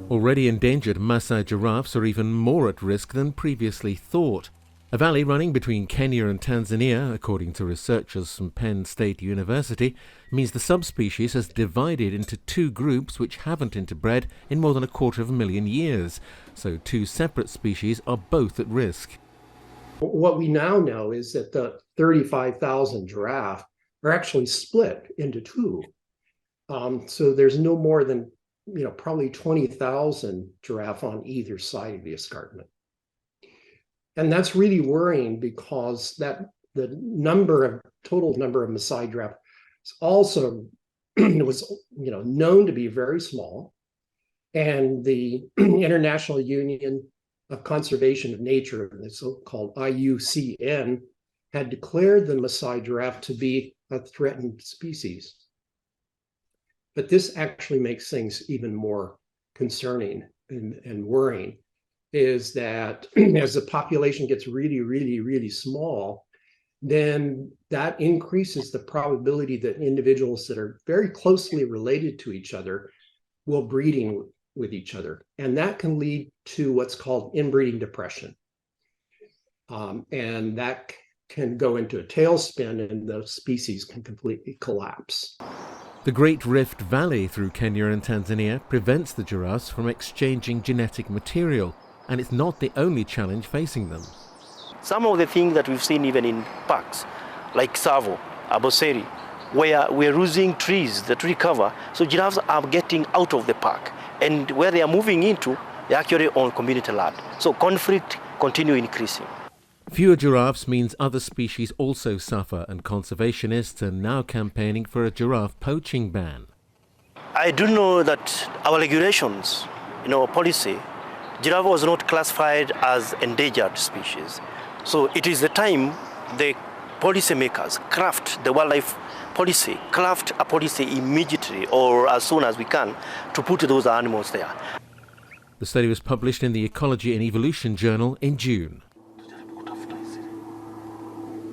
Already endangered Masai giraffes are even more at risk than previously thought. A valley running between Kenya and Tanzania, according to researchers from Penn State University, means the subspecies has divided into two groups which haven't interbred in more than 250,000 years. So two separate species are both at risk. What we now know is that the 35,000 giraffe are actually split into two. So there's no more than probably 20,000 giraffe on either side of the escarpment. And that's really worrying because the total number of Masai giraffe also was known to be very small. And the International Union of Conservation of Nature, the so-called IUCN, had declared the Masai giraffe to be a threatened species. But this actually makes things even more concerning and worrying, is that as the population gets really, really, really small, then that increases the probability that individuals that are very closely related to each other will breeding with each other. And that can lead to what's called inbreeding depression. And that can go into a tailspin and the species can completely collapse. The Great Rift Valley through Kenya and Tanzania prevents the giraffes from exchanging genetic material, and it's not the only challenge facing them. Some of the things that we've seen even in parks, like Tsavo, Aboseri, where we're losing trees, the tree cover, so giraffes are getting out of the park, and where they are moving into, they're actually on community land. So conflict continue increasing. Fewer giraffes means other species also suffer, and conservationists are now campaigning for a giraffe poaching ban. I do know that our regulations, policy, giraffe was not classified as endangered species. So it is the time the policymakers craft the wildlife policy, craft a policy immediately or as soon as we can to put those animals there. The study was published in the Ecology and Evolution journal in June.